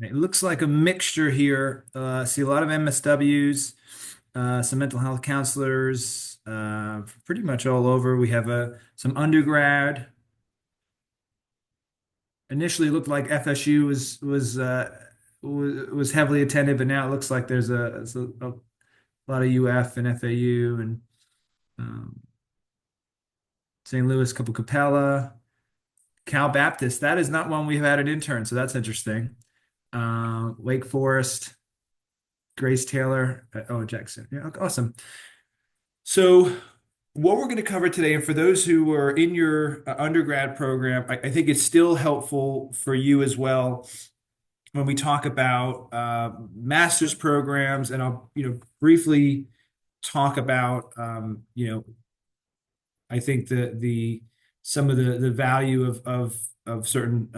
It looks like a mixture here. See a lot of MSWs, some mental health counselors, pretty much all over. We have some undergrad. Initially, it looked like FSU was heavily attended, but now it looks like there's a lot of UF and FAU and um, St. Louis, couple Capella, Cal Baptist. That is not one we've had an intern, so that's interesting. Wake Forest, Grace Taylor, oh Jackson. Yeah, okay, awesome. So, what we're going to cover today, and for those who are in your undergrad program, I think it's still helpful for you as well when we talk about master's programs, and I'll briefly talk about I think the some of the value of certain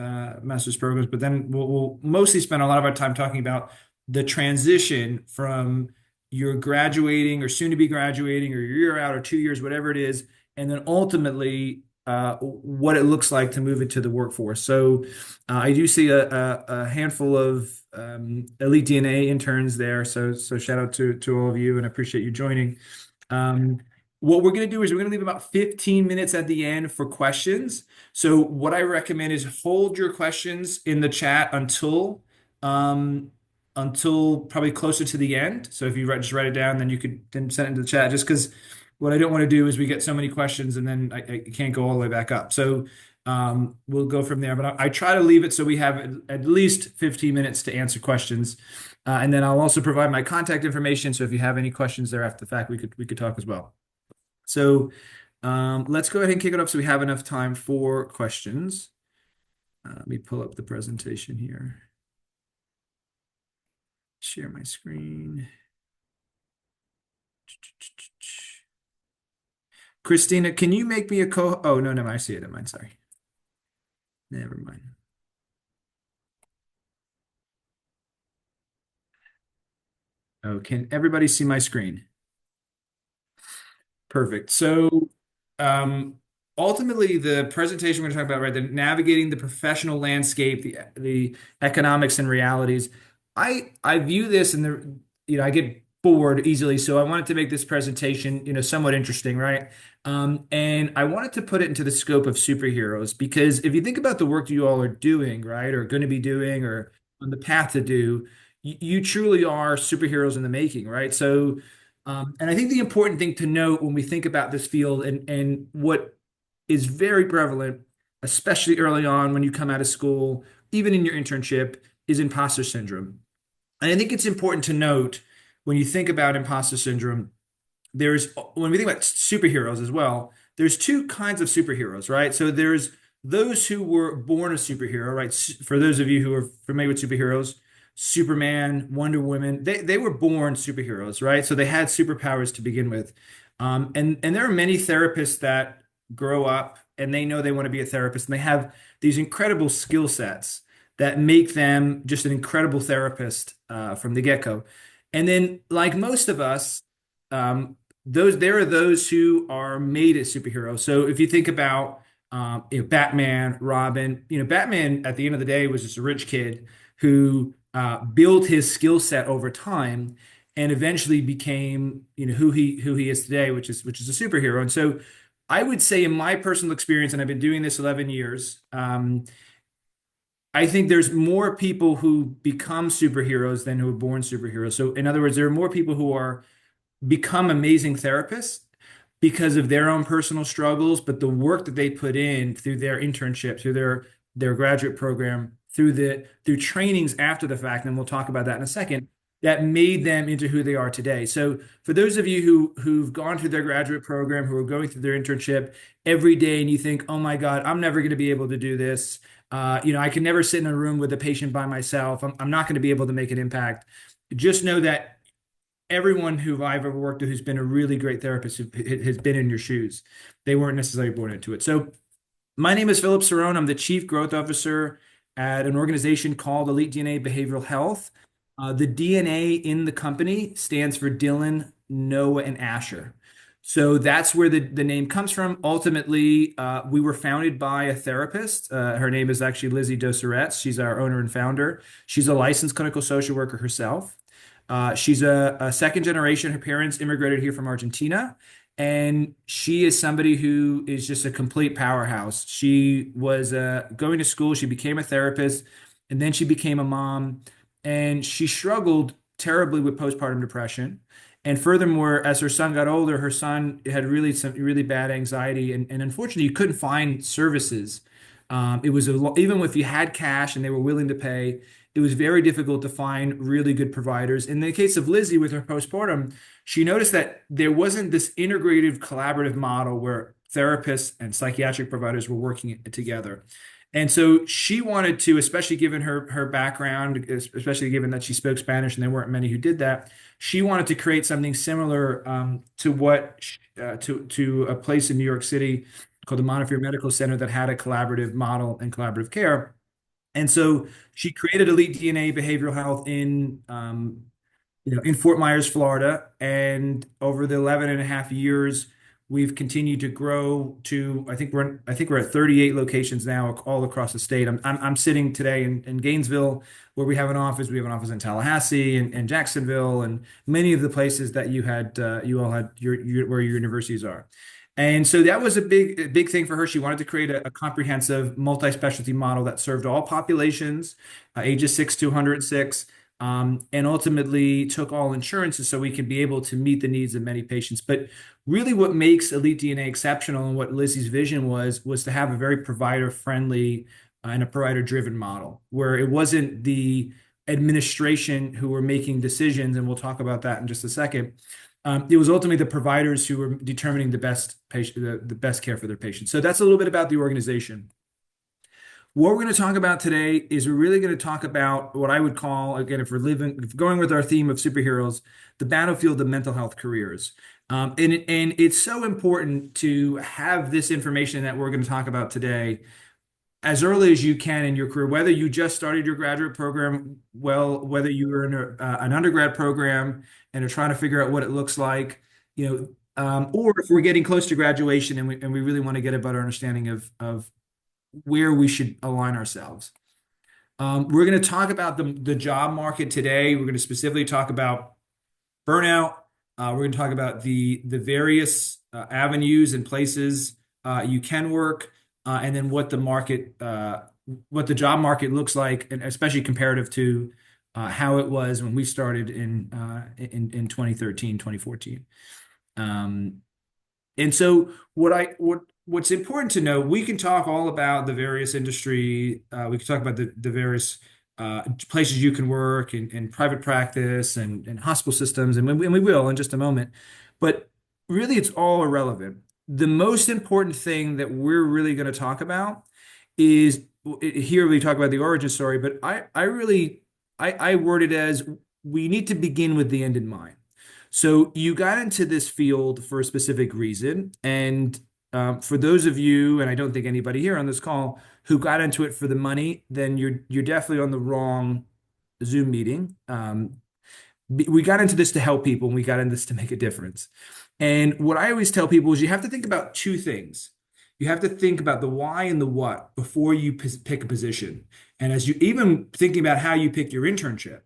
master's programs, but then we'll mostly spend a lot of our time talking about the transition from your graduating or soon to be graduating or your year out or 2 years, whatever it is, and then ultimately what it looks like to move into the workforce. So I do see a handful of Elite DNA interns there. So shout out to all of you and I appreciate you joining. Um, what we're going to do is we're going to leave about 15 minutes at the end for questions. So what I recommend is hold your questions in the chat um, until probably closer to the end. So if you just write it down, then you could then send it into the chat. Just because what I don't want to do is we get so many questions and then I can't go all the way back up. So we'll go from there. But I try to leave it so we have at least 15 minutes to answer questions. And then I'll also provide my contact information. So if you have any questions there after the fact, we could talk as well. So let's go ahead and kick it up so we have enough time for questions. Let me pull up the presentation here. Share my screen. Christina, can you make me a co? Oh, no, no, I see it. Never mind. Sorry. Never mind. Oh, can everybody see my screen? Perfect. So, um, ultimately, the presentation we're going to talk about, right, the navigating the professional landscape, the economics and realities. I view this and I get bored easily, so I wanted to make this presentation, somewhat interesting, right? And I wanted to put it into the scope of superheroes because if you think about the work you all are doing, right, or going to be doing, or on the path to do, you truly are superheroes in the making, right? So. And I think the important thing to note when we think about this field and what is very prevalent, especially early on when you come out of school, even in your internship, is imposter syndrome. And I think it's important to note when you think about imposter syndrome, when we think about superheroes as well, there's two kinds of superheroes, right? So there's those who were born a superhero, right? For those of you who are familiar with superheroes, Superman, Wonder Woman, they were born superheroes, right? So they had superpowers to begin with. And there are many therapists that grow up and they know they want to be a therapist and they have these incredible skill sets that make them just an incredible therapist from the get-go. And then, like most of us, um, there are those who are made as superheroes. So if you think about Batman, Robin, Batman at the end of the day was just a rich kid who built his skill set over time and eventually became who he is today, which is a superhero. And so I would say in my personal experience, and I've been doing this 11 years, I think there's more people who become superheroes than who are born superheroes. So in other words, there are more people who are become amazing therapists because of their own personal struggles, but the work that they put in through their internship, through their graduate program, through trainings after the fact, and we'll talk about that in a second, that made them into who they are today. So for those of you who've gone through their graduate program, who are going through their internship every day, and you think, oh my God, I'm never going to be able to do this. I can never sit in a room with a patient by myself. I'm not going to be able to make an impact. Just know that everyone who I've ever worked with who's been a really great therapist has been in your shoes. They weren't necessarily born into it. So My name is Philip Cirrone. I'm the Chief Growth Officer at an organization called Elite DNA Behavioral Health. The DNA in the company stands for Dylan, Noah, and Asher. So that's where the name comes from. Ultimately, we were founded by a therapist. Her name is actually Lizzie Doceretz. She's our owner and founder. She's a licensed clinical social worker herself. She's a second generation. Her parents immigrated here from Argentina. And she is somebody who is just a complete powerhouse. She was going to school, she became a therapist, and then she became a mom. And she struggled terribly with postpartum depression. And furthermore, as her son got older, her son had some really bad anxiety. And unfortunately, you couldn't find services. It was even if you had cash and they were willing to pay, it was very difficult to find really good providers. In the case of Lizzie with her postpartum, she noticed that there wasn't this integrative collaborative model where therapists and psychiatric providers were working together. And so she wanted to, especially given her background, especially given that she spoke Spanish and there weren't many who did that, she wanted to create something similar to to a place in New York City called the Montefiore Medical Center that had a collaborative model and collaborative care. And so she created Elite DNA Behavioral Health in Fort Myers, Florida. And over the 11 and a half years, we've continued to grow to, I think we're at 38 locations now all across the state. I'm sitting today in Gainesville, where we have an office. We have an office in Tallahassee and Jacksonville and many of the places that you all had where your universities are. And so that was a big thing for her. She wanted to create a comprehensive multi-specialty model that served all populations, ages 6 to 106, and ultimately took all insurances so we can be able to meet the needs of many patients. But really, what makes Elite DNA exceptional and what Lizzie's vision was to have a very provider-friendly and a provider-driven model where it wasn't the administration who were making decisions, and we'll talk about that in just a second. It was ultimately the providers who were determining the best care for their patients. So that's a little bit about the organization. What we're going to talk about today is we're really going to talk about what I would call, again, if going with our theme of superheroes, the battlefield of mental health careers. And it's so important to have this information that we're going to talk about today as early as you can in your career, whether you just started your graduate program, whether you were in an undergrad program and are trying to figure out what it looks like, or if we're getting close to graduation and we really want to get a better understanding of where we should align ourselves. We're going to talk about the job market today. We're going to specifically talk about burnout. We're going to talk about the various avenues and places you can work, and then what the job market looks like, and especially comparative to how it was when we started in 2013, 2014. And so what's important to know, we can talk all about the various industry. We can talk about the various places you can work in private practice and hospital systems, and we will in just a moment. But really, it's all irrelevant. The most important thing that we're really going to talk about is here we talk about the origin story, but I word it as we need to begin with the end in mind. So you got into this field for a specific reason, and for those of you, and I don't think anybody here on this call who got into it for the money, then you're definitely on the wrong Zoom meeting. We got into this to help people, and we got into this to make a difference. And what I always tell people is you have to think about two things. You have to think about the why and the what before you pick a position. And as you even thinking about how you pick your internship.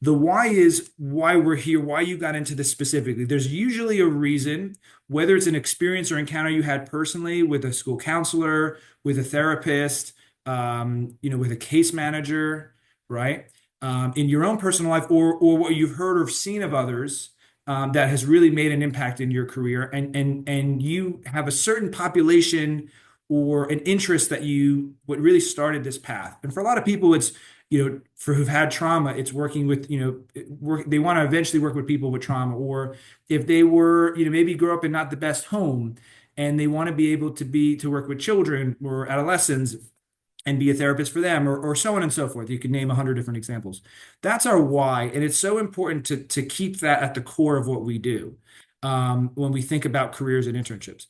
The why is why we're here, why you got into this specifically. There's usually a reason, whether it's an experience or encounter you had personally with a school counselor, with a therapist, with a case manager, right? In your own personal life, or what you've heard or seen of others that has really made an impact in your career, and you have a certain population or an interest what really started this path. And for a lot of people, it's for who've had trauma, it's working with, they want to eventually work with people with trauma, or if they were, maybe grew up in not the best home and they want to be able to work with children or adolescents and be a therapist for them, or so on and so forth. You could name 100 different examples. That's our why. And it's so important to keep that at the core of what we do when we think about careers and internships.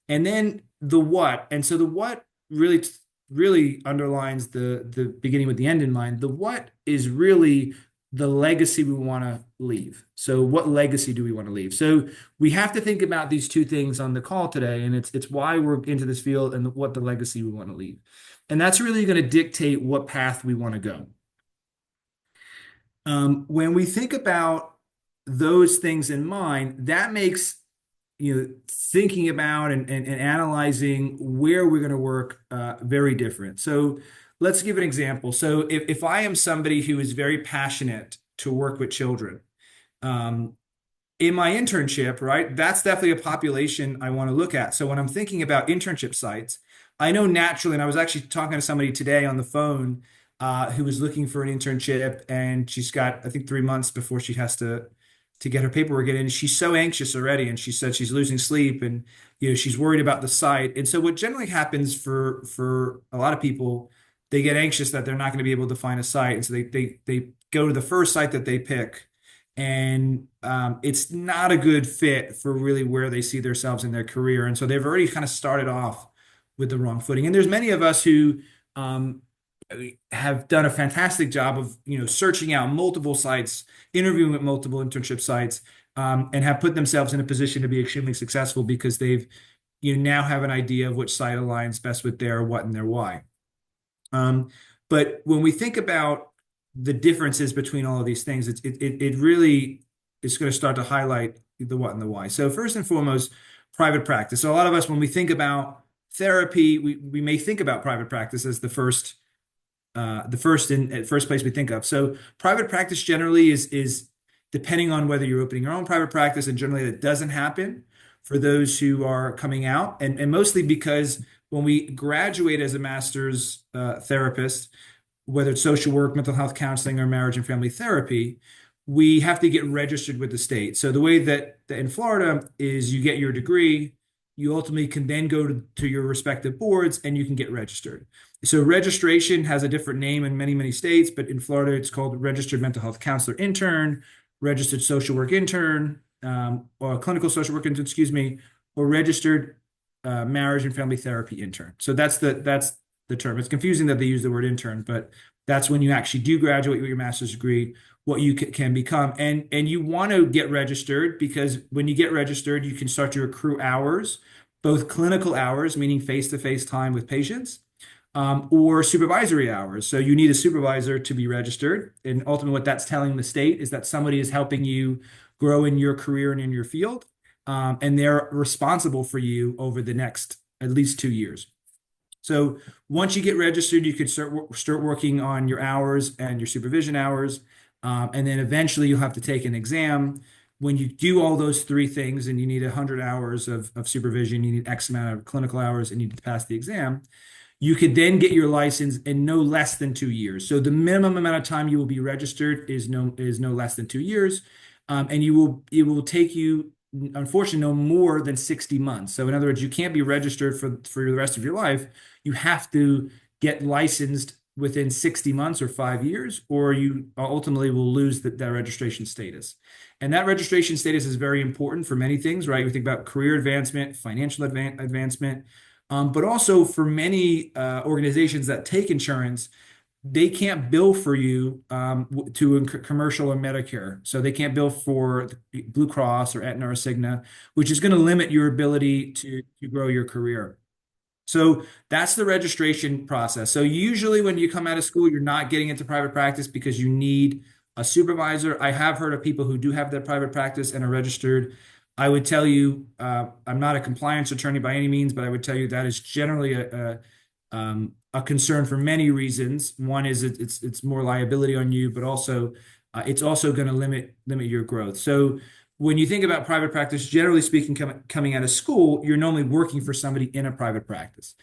And then the what. And so the what really really underlines the beginning with the end in mind. The what is really the legacy we want to leave. So what legacy do we want to leave? So we have to think about these two things on the call today, and it's why we're into this field and what the legacy we want to leave. And that's really going to dictate what path we want to go. When we think about those things in mind, that makes thinking about and analyzing where we're going to work very different. So let's give an example. So if I am somebody who is very passionate to work with children, um, in my internship, right, that's definitely a population I want to look at. So when I'm thinking about internship sites, I know naturally, and I was actually talking to somebody today on the phone who was looking for an internship, and she's got, I think, 3 months before she has to get her paperwork in. And she's so anxious already, and she said she's losing sleep, and she's worried about the site. And so what generally happens for a lot of people, they get anxious that they're not going to be able to find a site, and so they go to the first site that they pick and it's not a good fit for really where they see themselves in their career. And so they've already kind of started off with the wrong footing. And there's many of us who um, have done a fantastic job of searching out multiple sites, interviewing at multiple internship sites, and have put themselves in a position to be extremely successful because they've now have an idea of which site aligns best with their what and their why. But when we think about the differences between all of these things, it really is going to start to highlight the what and the why. So first and foremost, private practice. So a lot of us, when we think about therapy, we may think about private practice as the first place we think of. So private practice generally is depending on whether you're opening your own private practice, and generally that doesn't happen for those who are coming out, and mostly because when we graduate as a master's therapist, whether it's social work, mental health counseling, or marriage and family therapy, we have to get registered with the state. So the way that in Florida is you get your degree, you ultimately can then go to your respective boards and you can get registered. So registration has a different name in many, many states, but in Florida, it's called registered mental health counselor intern, registered social work intern, or clinical social work intern, excuse me, or registered marriage and family therapy intern. So that's the term. It's confusing that they use the word intern, but that's when you actually do graduate with your master's degree, what you can become. And you want to get registered because when you get registered, you can start to accrue hours, both clinical hours, meaning face-to-face time with patients, or supervisory hours. So you need a supervisor to be registered. And ultimately, what that's telling the state is that somebody is helping you grow in your career and in your field, and they're responsible for you over the next at least 2 years. So once you get registered, you can start working on your hours and your supervision hours. And then eventually you'll have to take an exam. When you do all those three things and you need 100 hours of supervision, you need X amount of clinical hours, and you need to pass the exam, you could then get your license in no less than 2 years. So the minimum amount of time you will be registered is no less than 2 years. And it will take you, unfortunately, no more than 60 months. So in other words, you can't be registered for the rest of your life. You have to get licensed within 60 months or 5 years, or you ultimately will lose that registration status. And that registration status is very important for many things, right? We think about career advancement, financial advancement, but also for many organizations that take insurance, they can't bill for you to commercial or Medicare. So they can't bill for Blue Cross or Aetna or Cigna, which is going to limit your ability to grow your career. So that's the registration process. So usually when you come out of school, you're not getting into private practice because you need a supervisor. I have heard of people who do have their private practice and are registered. I would tell you, I'm not a compliance attorney by any means, but I would tell you that is generally a concern for many reasons. One is it's more liability on you, but also it's also going to limit your growth. So when you think about private practice, generally speaking, coming out of school, you're normally working for somebody in a private practice.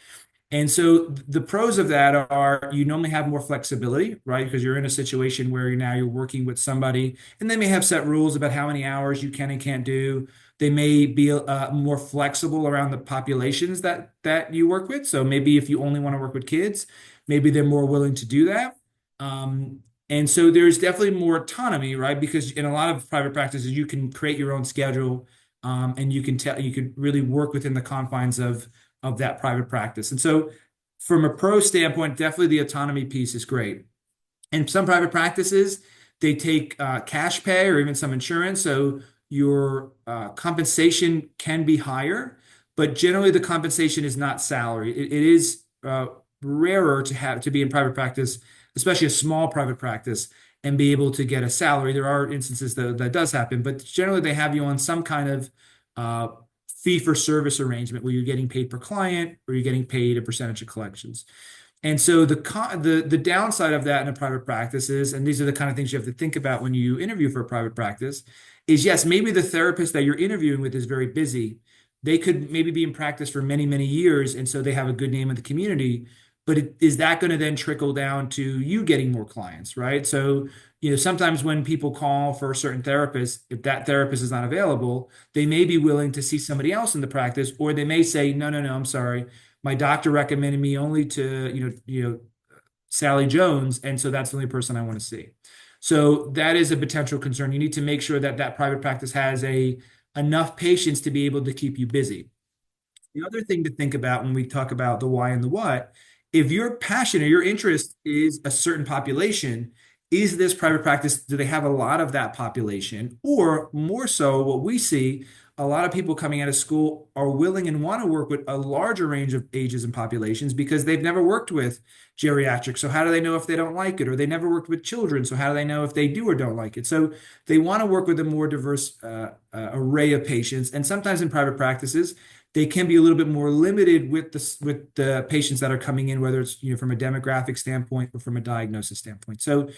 And so the pros of that are you normally have more flexibility, right? Because you're in a situation where you're working with somebody, and they may have set rules about how many hours you can and can't do. They may be more flexible around the populations that you work with. So maybe if you only want to work with kids, maybe they're more willing to do that. And so there's definitely more autonomy, right? Because in a lot of private practices, you can create your own schedule, and you can really work within the confines of that private practice. And so from a pro standpoint, definitely the autonomy piece is great. In some private practices, they take cash pay or even some insurance, so your compensation can be higher, but generally the compensation is not salary. It is rarer to have to be in private practice, especially a small private practice, and be able to get a salary. There are instances that does happen, but generally they have you on some kind of uh, fee for service arrangement where you're getting paid per client or you're getting paid a percentage of collections. And so the downside of that in a private practice is, and these are the kind of things you have to think about when you interview for a private practice, is yes, maybe the therapist that you're interviewing with is very busy. They could maybe be in practice for many, many years, and so they have a good name in the community. But is that going to then trickle down to you getting more clients, right? So, sometimes when people call for a certain therapist, if that therapist is not available, they may be willing to see somebody else in the practice, or they may say, no, no, no, I'm sorry, my doctor recommended me only to, Sally Jones, and so that's the only person I want to see. So that is a potential concern. You need to make sure that that private practice has a enough patients to be able to keep you busy. The other thing to think about when we talk about the why and the what, if your passion or your interest is a certain population, is this private practice, do they have a lot of that population? Or more so, what we see, a lot of people coming out of school are willing and want to work with a larger range of ages and populations because they've never worked with geriatrics. So how do they know if they don't like it? Or they never worked with children. So how do they know if they do or don't like it? So they want to work with a more diverse array of patients. And sometimes in private practices, they can be a little bit more limited with the patients that are coming in, whether it's from a demographic standpoint or from a diagnosis standpoint. So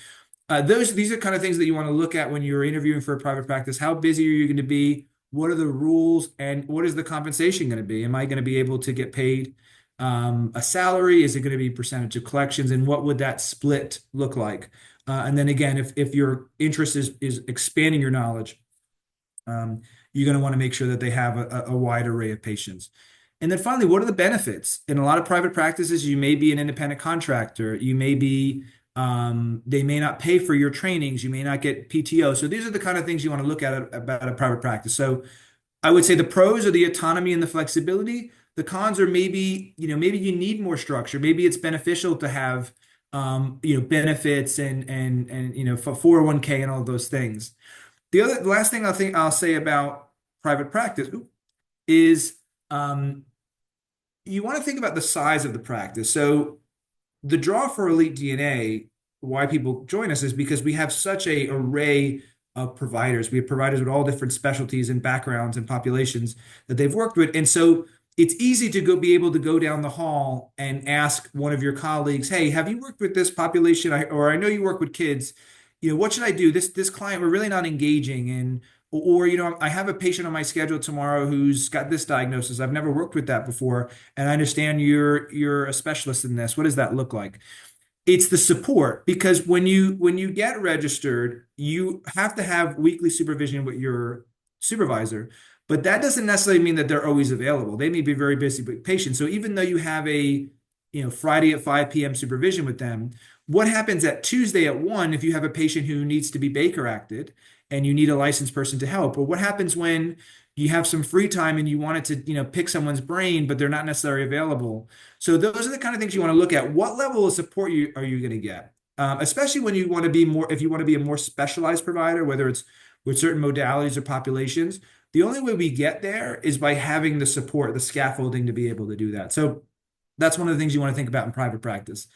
these are kind of things that you want to look at when you're interviewing for a private practice. How busy are you going to be? What are the rules and what is the compensation going to be? Am I going to be able to get paid a salary? Is it going to be percentage of collections? And what would that split look like? And then again, if your interest is expanding your knowledge, um, you're going to want to make sure that they have a wide array of patients. And then finally, what are the benefits? In a lot of private practices, you may be an independent contractor. You may be, they may not pay for your trainings. You may not get PTO. So these are the kind of things you want to look at about a private practice. So I would say the pros are the autonomy and the flexibility. The cons are maybe you need more structure. Maybe it's beneficial to have, benefits and for 401(k) and all of those things. The last thing I'll say about private practice is um, you want to think about the size of the practice. So the draw for Elite DNA, why people join us is because we have such a array of providers. We have providers with all different specialties and backgrounds and populations that they've worked with. And so it's easy to be able to go down the hall and ask one of your colleagues, "Hey, have you worked with this population? Or I know you work with kids. What should I do? This client, we're really not engaging in, or I have a patient on my schedule tomorrow who's got this diagnosis. I've never worked with that before, and I understand you're a specialist in this. What does that look like?" It's the support because when you get registered, you have to have weekly supervision with your supervisor, but that doesn't necessarily mean that they're always available. They may be very busy with patients. So even though you have a Friday at 5 p.m. supervision with them, what happens at Tuesday at 1 if you have a patient who needs to be Baker acted and you need a licensed person to help? Or what happens when you have some free time and you wanted to, pick someone's brain, but they're not necessarily available? So those are the kind of things you want to look at. What level of support are you going to get? Especially when you want to be more, if you want to be a more specialized provider, whether it's with certain modalities or populations, the only way we get there is by having the support, the scaffolding to be able to do that. So that's one of the things you want to think about in private practice.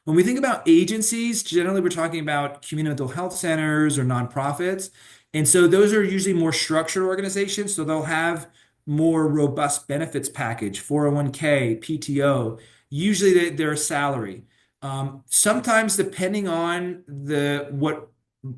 When we think about agencies, generally we're talking about community mental health centers or nonprofits. And so those are usually more structured organizations. So they'll have more robust benefits package, 401(k), PTO. Usually they're a salary. Sometimes depending on what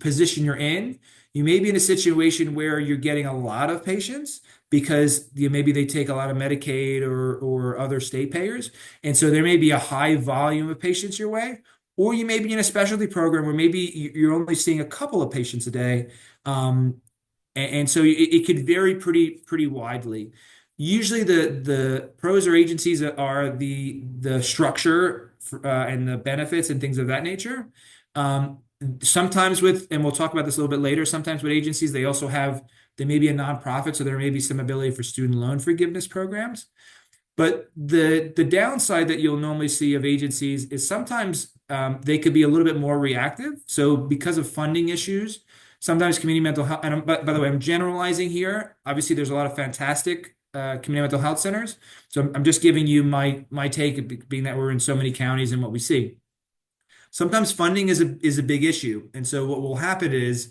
position you're in, you may be in a situation where you're getting a lot of patients because maybe they take a lot of Medicaid or other state payers. And so there may be a high volume of patients your way, or you may be in a specialty program where maybe you're only seeing a couple of patients a day. And so it could vary pretty widely. Usually the pros or agencies are the structure and the benefits and things of that nature. Sometimes and we'll talk about this a little bit later, sometimes with agencies, they may be a nonprofit, so there may be some ability for student loan forgiveness programs. But the downside that you'll normally see of agencies is sometimes they could be a little bit more reactive. So because of funding issues, sometimes community mental health, and by the way, I'm generalizing here. Obviously, there's a lot of fantastic community mental health centers. So I'm just giving you my take, being that we're in so many counties and what we see. Sometimes funding is a big issue, and so what will happen is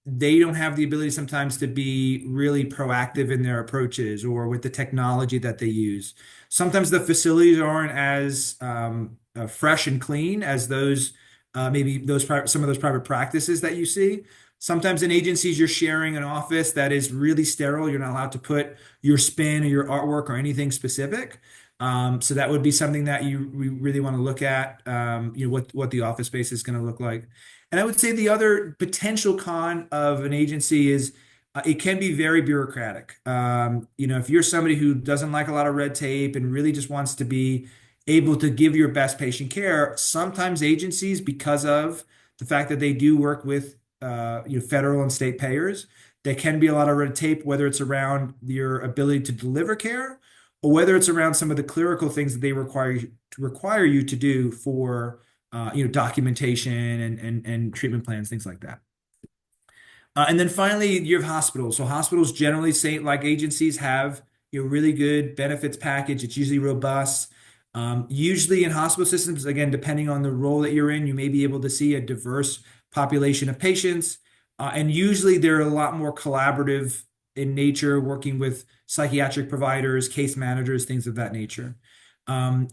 they don't have the ability sometimes to be really proactive in their approaches or with the technology that they use. Sometimes the facilities aren't as fresh and clean as those maybe some of those private practices that you see. Sometimes in agencies, you're sharing an office that is really sterile. You're not allowed to put your spin or your artwork or anything specific. So that would be something that we really want to look at, what the office space is going to look like. And I would say the other potential con of an agency is it can be very bureaucratic. If you're somebody who doesn't like a lot of red tape and really just wants to be able to give your best patient care, sometimes agencies, because of the fact that they do work with federal and state payers, there can be a lot of red tape, whether it's around your ability to deliver care or whether it's around some of the clerical things that they require you to do for documentation and treatment plans, things like that. And then finally, you have hospitals. So hospitals generally say, like agencies, have really good benefits package. It's usually robust. Usually in hospital systems, again, depending on the role that you're in, you may be able to see a diverse population of patients. And usually they're a lot more collaborative in nature, working with psychiatric providers, case managers, things of that nature. Um,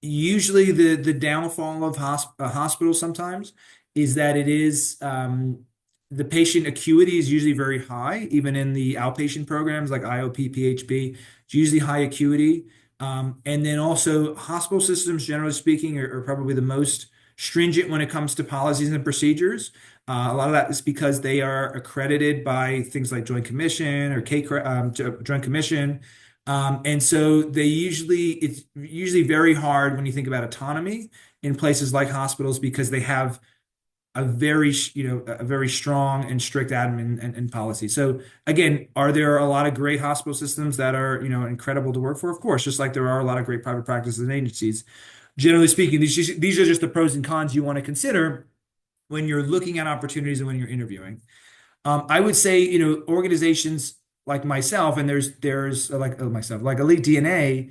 Usually the downfall of hospitals sometimes is that it is the patient acuity is usually very high, even in the outpatient programs like IOP, PHP. It's usually high acuity. And then also hospital systems, generally speaking, are probably the most stringent when it comes to policies and procedures. A lot of that is because they are accredited by things like Joint Commission or Joint Commission. And so it's usually very hard when you think about autonomy in places like hospitals because they have a very strong and strict admin and policy. So again, are there a lot of great hospital systems that are, incredible to work for? Of course, just like there are a lot of great private practices and agencies. Generally speaking, these are just the pros and cons you want to consider when you're looking at opportunities and when you're interviewing. I would say, organizations like myself, and there's like myself, like Elite DNA,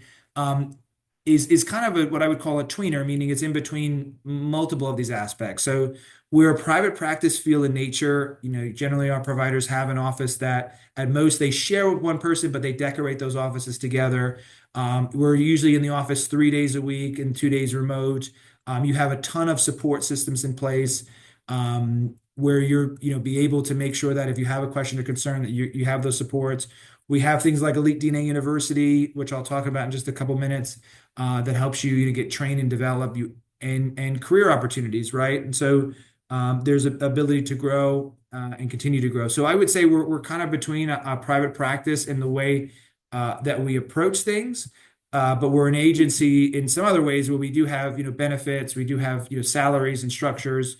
is kind of what I would call a tweener, meaning it's in between multiple of these aspects. So we're a private practice field in nature. Generally our providers have an office that at most they share with one person, but they decorate those offices together. We're usually in the office 3 days a week and 2 days remote. You have a ton of support systems in place. Where be able to make sure that if you have a question or concern that you have those supports. We have things like Elite DNA University, which I'll talk about in just a couple minutes, that helps you to get trained and develop you and career opportunities, right? And so there's an ability to grow and continue to grow. So I would say we're kind of between a private practice in the way that we approach things. But we're an agency in some other ways where we do have, benefits, we do have, salaries and structures.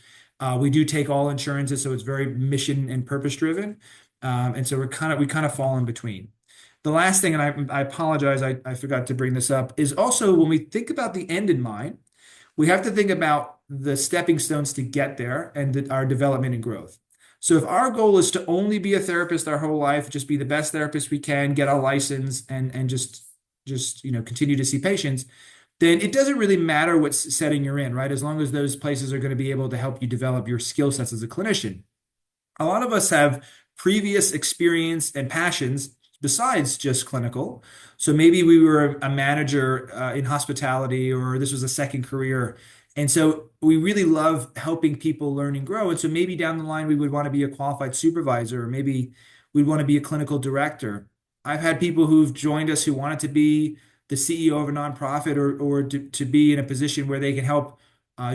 We do take all insurances, so it's very mission and purpose driven. And so we kind of fall in between. The last thing, and I apologize, I forgot to bring this up, is also when we think about the end in mind, we have to think about the stepping stones to get there and our development and growth. So if our goal is to only be a therapist our whole life, just be the best therapist we can, get our license and just continue to see patients, then it doesn't really matter what setting you're in, right? As long as those places are going to be able to help you develop your skill sets as a clinician. A lot of us have previous experience and passions besides just clinical. So maybe we were a manager in hospitality, or this was a second career. And so we really love helping people learn and grow. And so maybe down the line, we would want to be a qualified supervisor, or maybe we'd want to be a clinical director. I've had people who've joined us who wanted to be the CEO of a nonprofit or to be in a position where they can help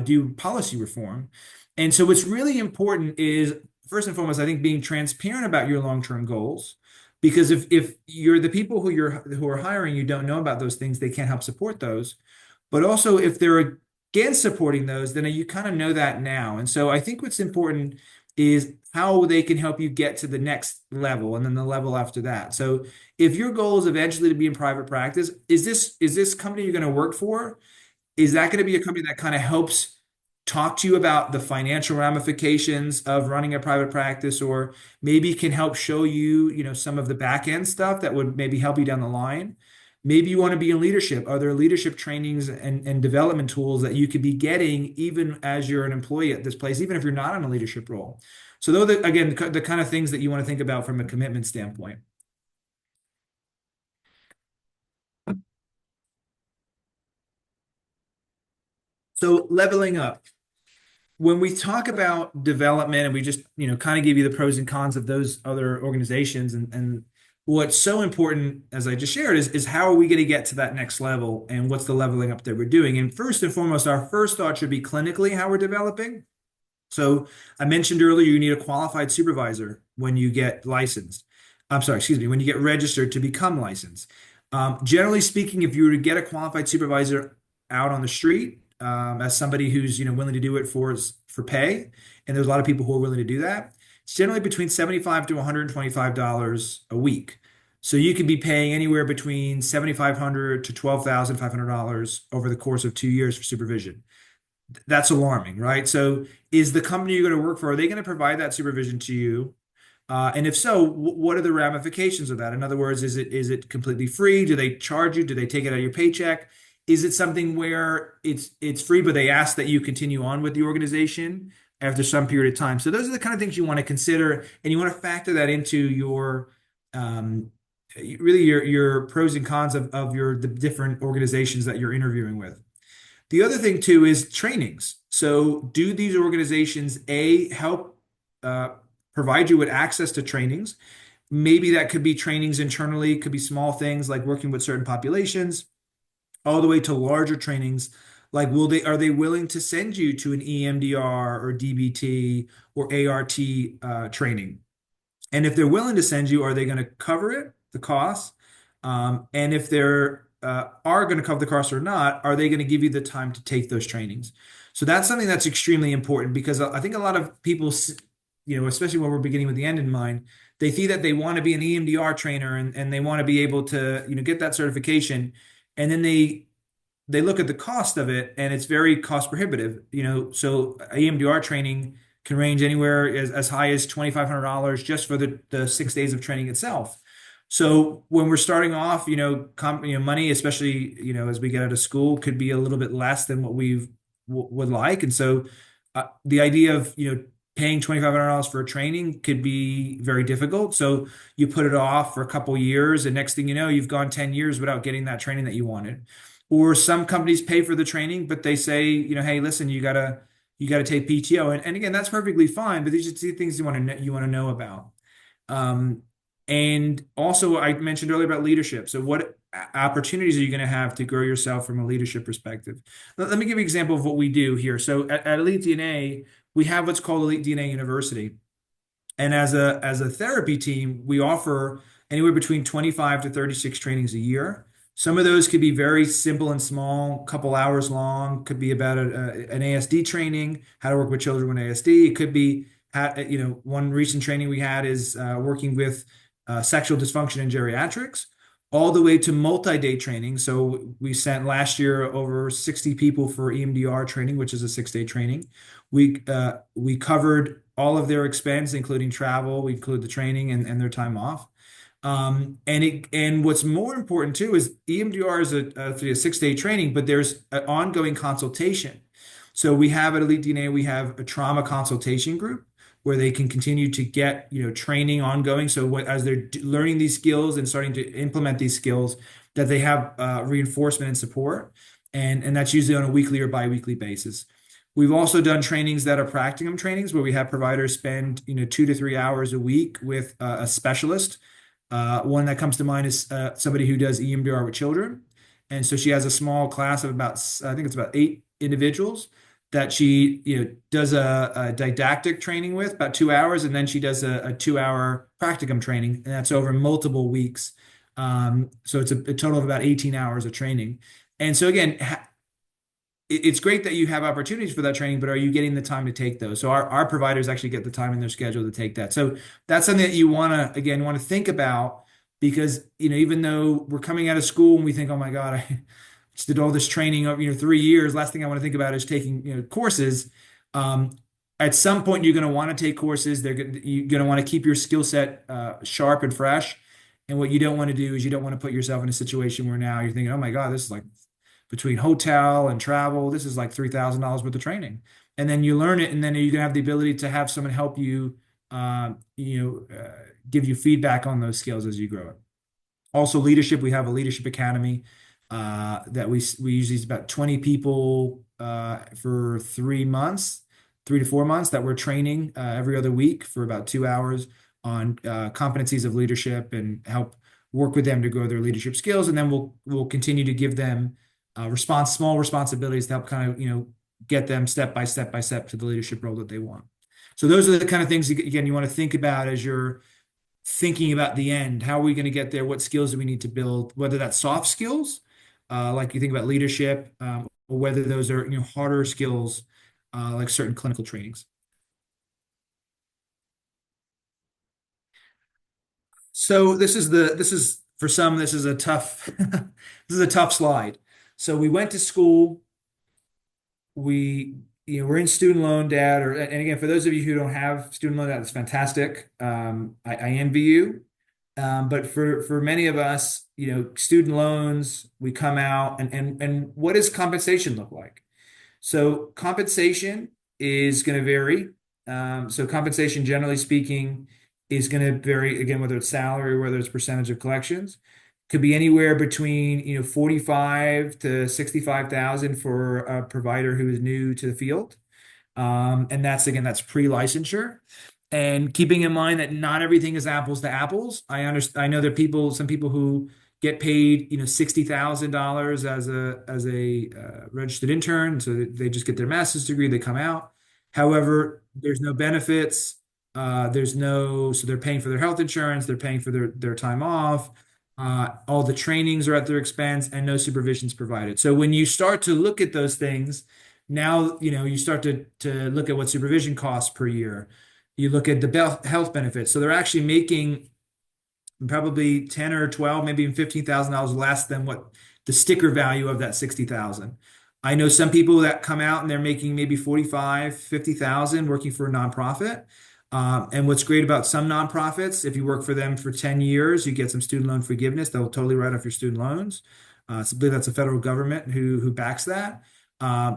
do policy reform. And so what's really important is, first and foremost, I think being transparent about your long-term goals. Because if you're the people who are hiring you don't know about those things, they can't help support those. But also if they're against supporting those, then you kind of know that now. And so I think what's important is how they can help you get to the next level and then the level after that. So if your goal is eventually to be in private practice, is this company you're going to work for? Is that going to be a company that kind of helps talk to you about the financial ramifications of running a private practice, or maybe can help show you, some of the back end stuff that would maybe help you down the line? Maybe you want to be in leadership. Are there leadership trainings and development tools that you could be getting even as you're an employee at this place, even if you're not in a leadership role? So those are, again, the kind of things that you want to think about from a commitment standpoint. So leveling up. When we talk about development and we just kind of give you the pros and cons of those other organizations, and what's so important, as I just shared, is how are we going to get to that next level, and what's the leveling up that we're doing? And first and foremost, our first thought should be clinically how we're developing. So I mentioned earlier, you need a qualified supervisor when you get licensed. I'm sorry, excuse me, when you get registered to become licensed. Generally speaking, if you were to get a qualified supervisor out on the street, as somebody who's willing to do it for pay, and there's a lot of people who are willing to do that, it's generally between $75 to $125 a week. So you could be paying anywhere between $7,500 to $12,500 over the course of 2 years for supervision. That's alarming, right? So is the company you're going to work for, are they going to provide that supervision to you? And if so, what are the ramifications of that? In other words, is it completely free? Do they charge you? Do they take it out of your paycheck? Is it something where it's free, but they ask that you continue on with the organization after some period of time? So those are the kind of things you want to consider, and you want to factor that into your um, really your pros and cons of the different organizations that you're interviewing with. The other thing too is trainings. So do these organizations, A, help uh, provide you with access to trainings? Maybe that could be trainings internally, could be small things like working with certain populations, all the way to larger trainings. Like, are they willing to send you to an EMDR or DBT or ART training? And if they're willing to send you, are they going to cover it, the cost? And if they're are going to cover the cost or not, are they going to give you the time to take those trainings? So that's something that's extremely important, because I think a lot of people, especially when we're beginning with the end in mind, they see that they want to be an EMDR trainer, and they want to be able to, get that certification. And then they look at the cost of it, and it's very cost prohibitive. So EMDR training can range anywhere as high as $2,500 just for the 6 days of training itself. So when we're starting off, money, especially, as we get out of school, could be a little bit less than what we would like. And so the idea of, paying $2,500 for a training could be very difficult. So you put it off for a couple years, and next thing you know, you've gone 10 years without getting that training that you wanted. Or some companies pay for the training, but they say, hey, listen, you gotta take PTO. And again, that's perfectly fine, but these are the things you want to know about. Um, and also, I mentioned earlier about leadership. So, what opportunities are you going to have to grow yourself from a leadership perspective? Let me give you an example of what we do here. So, at Elite DNA, we have what's called Elite DNA University. And as a therapy team, we offer anywhere between 25 to 36 trainings a year. Some of those could be very simple and small, couple hours long. Could be about an ASD training, how to work with children with ASD. It could be, one recent training we had is working with sexual dysfunction in geriatrics, all the way to multi-day training. So we sent last year over 60 people for EMDR training, which is a 6-day training. We covered all of their expense, including travel. We include the training and their time off. And what's more important too is EMDR is a 6-day training, but there's an ongoing consultation. So we have at Elite DNA, we have a trauma consultation group where they can continue to get, training ongoing. So as they're learning these skills and starting to implement these skills, that they have reinforcement and support. And that's usually on a weekly or biweekly basis. We've also done trainings that are practicum trainings where we have providers spend, 2 to 3 hours a week with a specialist. One that comes to mind is somebody who does EMDR with children. And so she has a small class of I think it's about 8 individuals that she, does a didactic training with about 2 hours. And then she does a 2 hour practicum training, and that's over multiple weeks. So it's a total of about 18 hours of training. And so again, it's great that you have opportunities for that training, but are you getting the time to take those? So our providers actually get the time in their schedule to take that. So that's something that you want to, again, want to think about because, even though we're coming out of school and we think, oh my God, I just did all this training of, 3 years. Last thing I want to think about is taking, courses. Um, at some point, you're going to want to take courses. You're going to want to keep your skill set sharp and fresh. And what you don't want to do is you don't want to put yourself in a situation where now you're thinking, oh my God, this is like between hotel and travel, this is like $3,000 worth of training. And then you learn it, and then you're gonna have the ability to have someone help you, give you feedback on those skills as you grow it. Also, leadership. We have a leadership academy that we usually is about 20 people for 3 months, 3 to 4 months that we're training every other week for about 2 hours on competencies of leadership and help work with them to grow their leadership skills. And then we'll continue to give them small responsibilities to help kind of get them step by step to the leadership role that they want. So those are the kind of things again you want to think about as you're thinking about the end. How are we going to get there? What skills do we need to build? Whether that's soft skills, like you think about leadership, or whether those are harder skills, like certain clinical trainings. So this is for some this is a tough this is a tough slide. So we went to school. We we're in student loan debt, and again, for those of you who don't have student loan debt, that's fantastic. I envy you. But for many of us, student loans, we come out, and what does compensation look like? So compensation is going to vary. So compensation, generally speaking, is going to vary again, whether it's salary or whether it's percentage of collections. Could be anywhere between 45 to 65,000 for a provider who is new to the field. And that's again, that's pre-licensure. And keeping in mind that not everything is apples to apples. I understand. I know there are some people who get paid, $60,000 as a registered intern, so they just get their master's degree, they come out. However, there's no benefits. So they're paying for their health insurance, they're paying for their time off. All the trainings are at their expense, and no supervision is provided. So when you start to look at those things, now you start to look at what supervision costs per year. You look at the health benefits. So they're actually making probably 10 or 12, maybe even $15,000 less than what the sticker value of that 60,000. I know some people that come out and they're making maybe 45, 50,000 working for a nonprofit. And what's great about some nonprofits, if you work for them for 10 years, you get some student loan forgiveness. They'll totally write off your student loans. So I believe that's the federal government who backs that.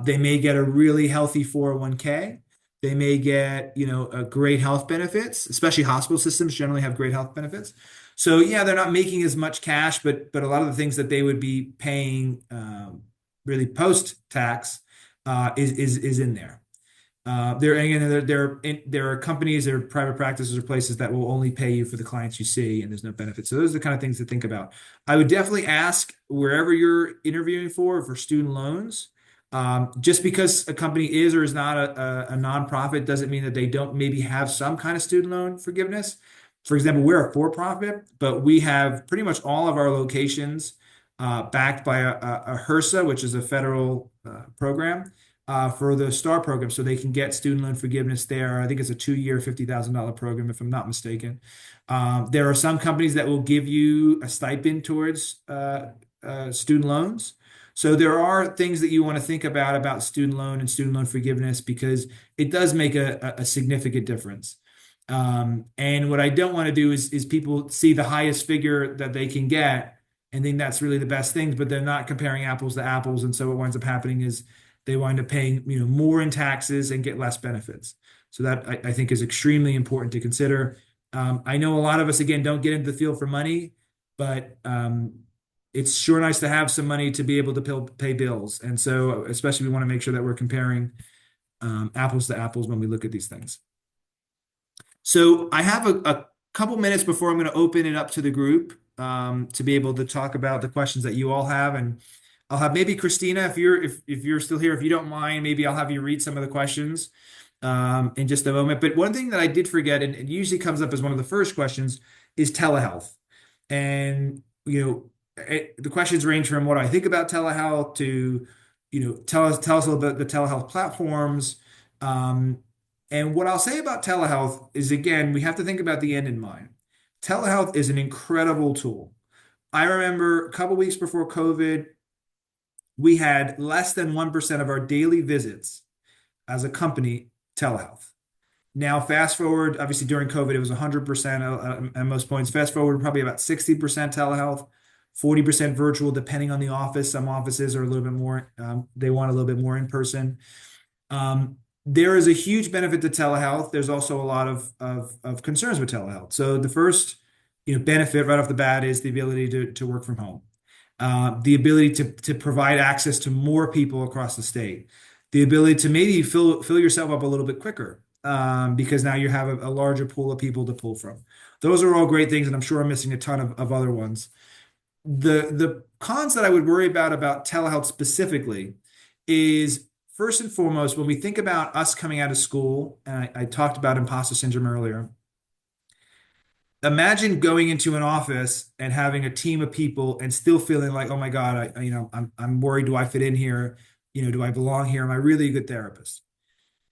They may get a really healthy 401k. They may get, a great health benefits, especially hospital systems generally have great health benefits. So yeah, they're not making as much cash, but a lot of the things that they would be paying really post tax is in there. There are companies, there are private practices or places that will only pay you for the clients you see, and there's no benefit. So those are the kind of things to think about. I would definitely ask wherever you're interviewing for student loans. Just because a company is or is not a nonprofit doesn't mean that they don't maybe have some kind of student loan forgiveness. For example, we're a for-profit, but we have pretty much all of our locations backed by a HRSA, which is a federal program for the STAR program, so they can get student loan forgiveness there. I think it's a 2-year, $50,000 program, if I'm not mistaken. There are some companies that will give you a stipend towards student loans. So there are things that you want to think about student loan and student loan forgiveness because it does make a significant difference. And what I don't want to do is people see the highest figure that they can get and think that's really the best thing, but they're not comparing apples to apples. And so what winds up happening is they wind up paying more in taxes and get less benefits. So that I think is extremely important to consider. I know a lot of us again don't get into the field for money, but it's sure nice to have some money to be able to pay bills. And so especially we want to make sure that we're comparing apples to apples when we look at these things. So I have a couple minutes before I'm going to open it up to the group to be able to talk about the questions that you all have. And I'll have maybe Christina, if you're still here, if you don't mind, maybe I'll have you read some of the questions in just a moment. But one thing that I did forget, and it usually comes up as one of the first questions, is telehealth. And the questions range from what I think about telehealth to tell us a little bit the telehealth platforms. Um, and what I'll say about telehealth is, again, we have to think about the end in mind. Telehealth is an incredible tool. I remember a couple weeks before COVID, we had less than 1% of our daily visits as a company telehealth. Now, fast forward, obviously during COVID, it was 100% at most points. Fast forward, probably about 60% telehealth, 40% virtual, depending on the office. Some offices are a little bit more, they want a little bit more in person. There is a huge benefit to telehealth. There's also a lot of concerns with telehealth. So the first, benefit right off the bat is the ability to work from home, the ability to provide access to more people across the state, the ability to maybe fill yourself up a little bit quicker, because now you have a larger pool of people to pull from. Those are all great things, and I'm sure I'm missing a ton of other ones. The cons that I would worry about telehealth specifically is first and foremost, when we think about us coming out of school, and I talked about imposter syndrome earlier. Imagine going into an office and having a team of people and still feeling like, oh my God, I'm worried. Do I fit in here? Do I belong here? Am I really a good therapist?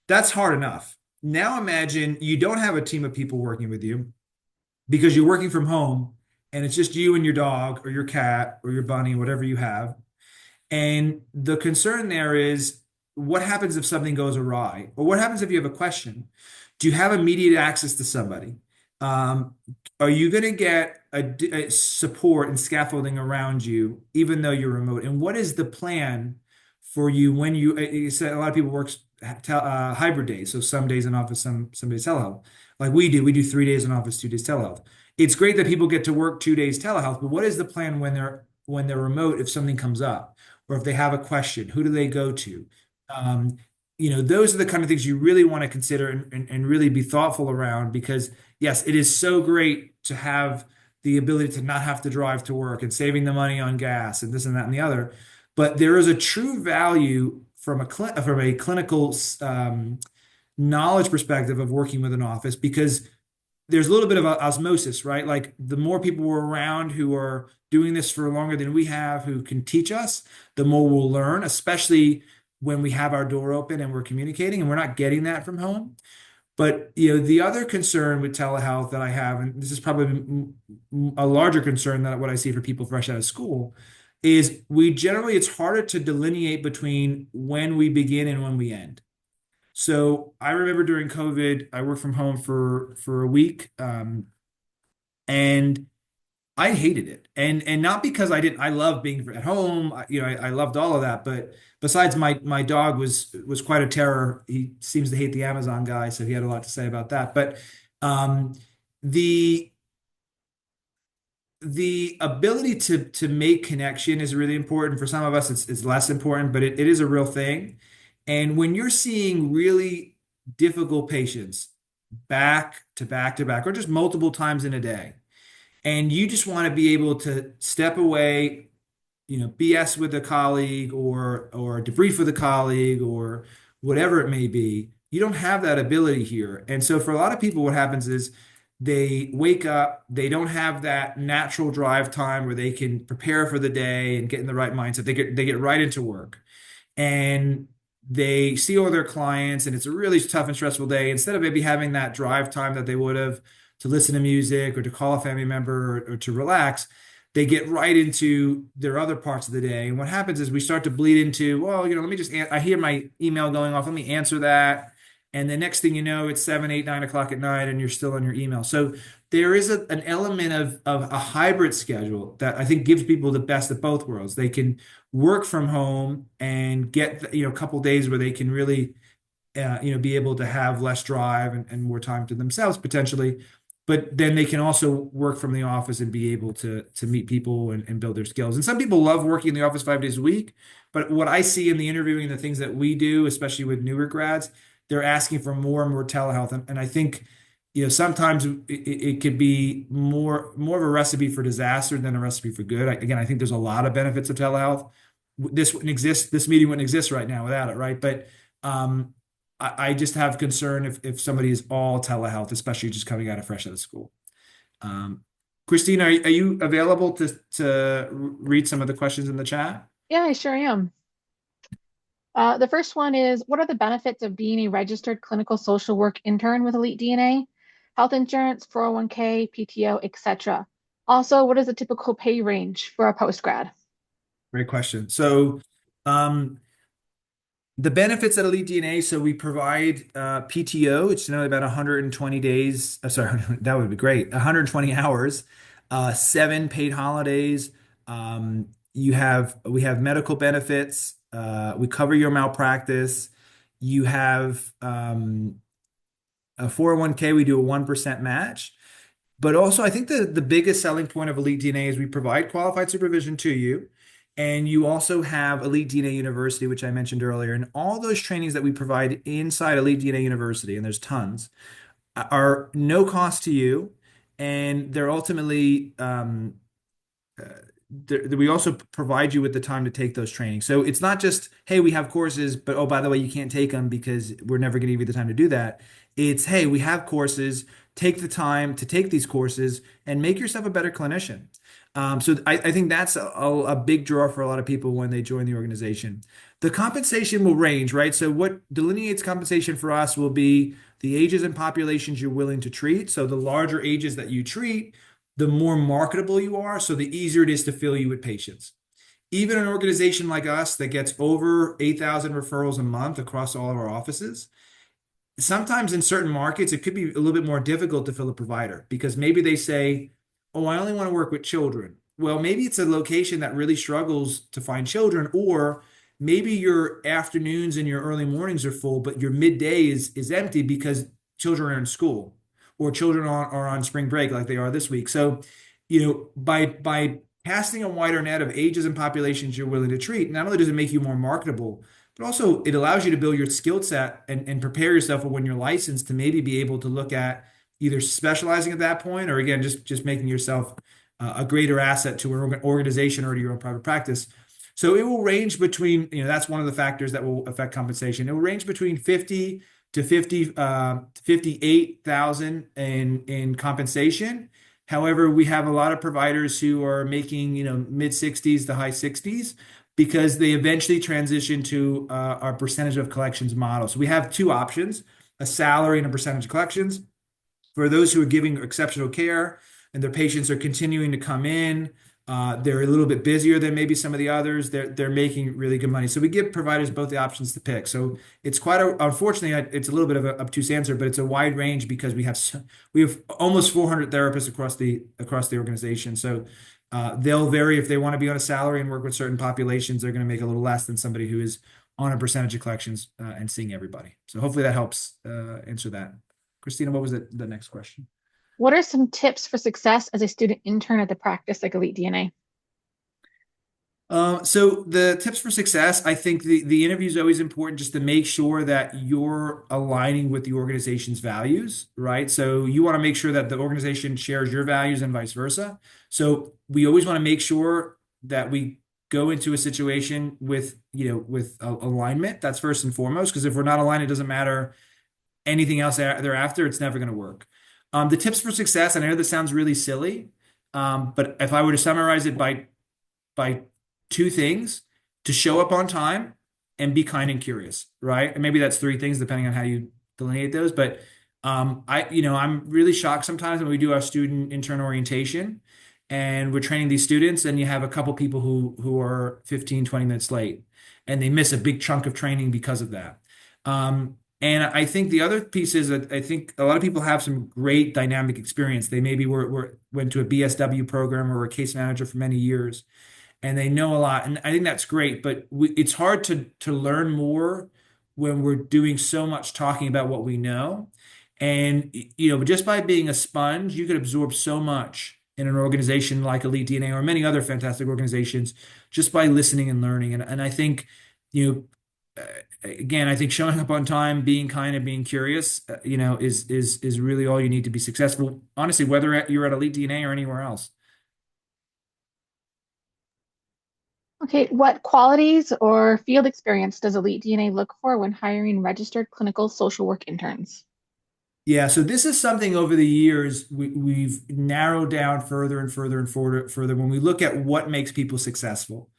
That's hard enough. Now imagine you don't have a team of people working with you because you're working from home and it's just you and your dog or your cat or your bunny, whatever you have. And the concern there is what happens if something goes awry? Or what happens if you have a question? Do you have immediate access to somebody? Um, are you going to get a support and scaffolding around you, even though you're remote? And what is the plan for you when you said a lot of people work hybrid days, so some days in office, some days telehealth. Like we do, 3 days in office, 2 days telehealth. It's great that people get to work 2 days telehealth, but what is the plan when they're remote if something comes up? Or if they have a question, who do they go to? Um, those are the kind of things you really want to consider and really be thoughtful around because, yes, it is so great to have the ability to not have to drive to work and saving the money on gas and this and that and the other. But there is a true value from a clinical knowledge perspective of working with an office because there's a little bit of osmosis, right? Like the more people we're around who are doing this for longer than we have, who can teach us, the more we'll learn, especially when we have our door open and we're communicating, and we're not getting that from home. But the other concern with telehealth that I have, and this is probably a larger concern than what I see for people fresh out of school, is it's harder to delineate between when we begin and when we end. So I remember during COVID, I worked from home for a week, and I hated it, and not because I love being at home. I loved all of that, but besides my dog was quite a terror. He seems to hate the Amazon guy, so he had a lot to say about that. But um, the the ability to make connection is really important. For some of us, it's less important, but it is a real thing. And when you're seeing really difficult patients back to back to back, or just multiple times in a day, and you just want to be able to step away, BS with a colleague or debrief with a colleague or whatever it may be. You don't have that ability here. And so for a lot of people, what happens is they wake up, they don't have that natural drive time where they can prepare for the day and get in the right mindset. They get right into work and they see all their clients and it's a really tough and stressful day. Instead of maybe having that drive time that they would have to listen to music or to call a family member or to relax, they get right into their other parts of the day. And what happens is we start to bleed into, well, let me just, I hear my email going off. Let me answer that. And the next thing you know, it's 7, 8, 9 o'clock at night and you're still on your email. So there is an element of a hybrid schedule that I think gives people the best of both worlds. They can work from home and get, a couple days where they can really, be able to have less drive and more time to themselves potentially. But then they can also work from the office and be able to meet people and build their skills. And some people love working in the office 5 days a week. But what I see in the interviewing and the things that we do, especially with newer grads, they're asking for more and more telehealth. And I think, sometimes it could be more of a recipe for disaster than a recipe for good. Again, I think there's a lot of benefits of telehealth. This wouldn't exist, this meeting wouldn't exist right now without it, right? But I just have concern if somebody is all telehealth, especially just coming fresh out of school. Um, Christine, are you available to read some of the questions in the chat? Yeah, I sure am. The first one is, what are the benefits of being a registered clinical social work intern with Elite DNA? Health insurance, 401k, PTO, etc. Also, what is the typical pay range for a postgrad? Great question. So, um, the benefits at Elite DNA, so we provide PTO, it's generally about 120 days. Sorry, that would be great. 120 hours, 7 paid holidays. We have medical benefits. We cover your malpractice. You have a 401k. We do a 1% match. But also, I think the biggest selling point of Elite DNA is we provide qualified supervision to you. And you also have Elite DNA University, which I mentioned earlier. And all those trainings that we provide inside Elite DNA University, and there's tons, are no cost to you. And they're ultimately uh, we also provide you with the time to take those trainings. So it's not just, hey, we have courses, but oh, by the way, you can't take them because we're never going to give you the time to do that. It's, hey, we have courses, take the time to take these courses and make yourself a better clinician. So I think that's a big draw for a lot of people when they join the organization. The compensation will range, right? So what delineates compensation for us will be the ages and populations you're willing to treat. So the larger ages that you treat, the more marketable you are, so the easier it is to fill you with patients. Even an organization like us that gets over 8,000 referrals a month across all of our offices, sometimes in certain markets, it could be a little bit more difficult to fill a provider because maybe they say, oh, I only want to work with children. Well, maybe it's a location that really struggles to find children, or maybe your afternoons and your early mornings are full, but your midday is empty because children are in school or children are on spring break like they are this week. So, by casting a wider net of ages and populations you're willing to treat, not only does it make you more marketable, but also it allows you to build your skill set and prepare yourself for when you're licensed to maybe be able to look at either specializing at that point or again just making yourself a greater asset to an organization or to your own private practice. So it will range between, that's one of the factors that will affect compensation. It will range between 50 to 58,000 in compensation. However, we have a lot of providers who are making, mid 60s to high 60s because they eventually transition to our percentage of collections model. So we have two options, a salary and a percentage of collections. For those who are giving exceptional care and their patients are continuing to come in, they're a little bit busier than maybe some of the others. They're making really good money. So we give providers both the options to pick. So it's unfortunately it's a little bit of an obtuse answer, but it's a wide range because we have almost 400 therapists across the organization. So they'll vary if they want to be on a salary and work with certain populations. They're going to make a little less than somebody who is on a percentage of collections and seeing everybody. So hopefully that helps answer that. Christina, what was the next question? What are some tips for success as a student intern at the practice like Elite DNA? So the tips for success, I think the interview is always important just to make sure that you're aligning with the organization's values, right? So you want to make sure that the organization shares your values and vice versa. So we always want to make sure that we go into a situation with alignment. That's first and foremost, because if we're not aligned, it doesn't matter anything else thereafter, it's never going to work. The tips for success, and I know this sounds really silly, but if I were to summarize it by two things, to show up on time and be kind and curious, right? And maybe that's three things depending on how you delineate those. But I'm really shocked sometimes when we do our student intern orientation and we're training these students and you have a couple people who are 15, 20 minutes late and they miss a big chunk of training because of that. And I think the other piece is that I think a lot of people have some great dynamic experience. They maybe went to a BSW program or were a case manager for many years and they know a lot. And I think that's great, but it's hard to learn more when we're doing so much talking about what we know. And just by being a sponge, you could absorb so much in an organization like Elite DNA or many other fantastic organizations just by listening and learning. And I think, you again, I think showing up on time, being kind and being curious, is really all you need to be successful. Honestly, whether you're at Elite DNA or anywhere else. Okay, what qualities or field experience does Elite DNA look for when hiring registered clinical social work interns? Yeah, so this is something over the years we've narrowed down further and further and further when we look at what makes people successful.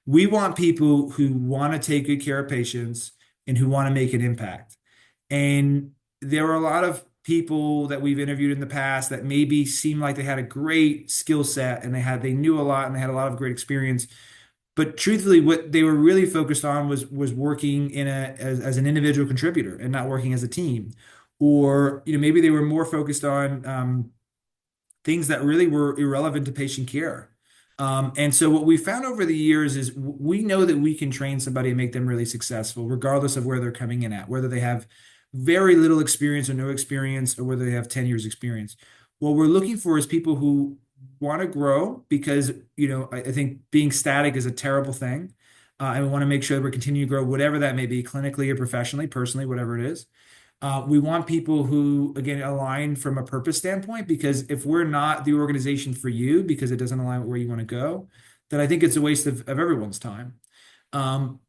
We want people who want to take good care of patients and who want to make an impact. And there are a lot of people that we've interviewed in the past that maybe seem like they had a great skill set and they knew a lot and they had a lot of great experience. But truthfully, what they were really focused on was working as an individual contributor and not working as a team. Or, maybe they were more focused on things that really were irrelevant to patient care. And so what we found over the years is we know that we can train somebody and make them really successful, regardless of where they're coming in at, whether they have very little experience or no experience, or whether they have 10 years experience. What we're looking for is people who want to grow because, I think being static is a terrible thing. And we want to make sure that we're continuing to grow, whatever that may be, clinically or professionally, personally, whatever it is. We want people who, again, align from a purpose standpoint, because if we're not the organization for you because it doesn't align with where you want to go, then I think it's a waste of everyone's time. Um,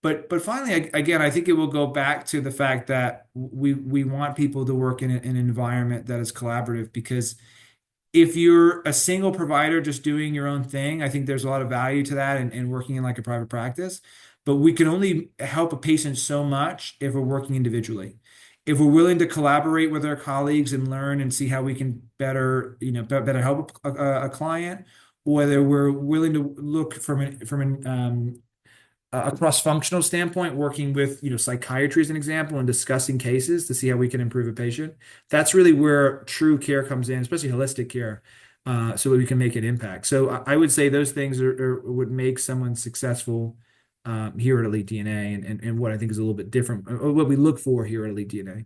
but finally, again, I think it will go back to the fact that we want people to work in an environment that is collaborative, because if you're a single provider just doing your own thing, I think there's a lot of value to that and working in like a private practice. But we can only help a patient so much if we're working individually. If we're willing to collaborate with our colleagues and learn and see how we can better, better help a client, whether we're willing to look from a cross-functional standpoint, working with, psychiatry as an example and discussing cases to see how we can improve a patient. That's really where true care comes in, especially holistic care, so that we can make an impact. So I would say those things would make someone successful here at Elite DNA, and what I think is a little bit different, or what we look for here at Elite DNA.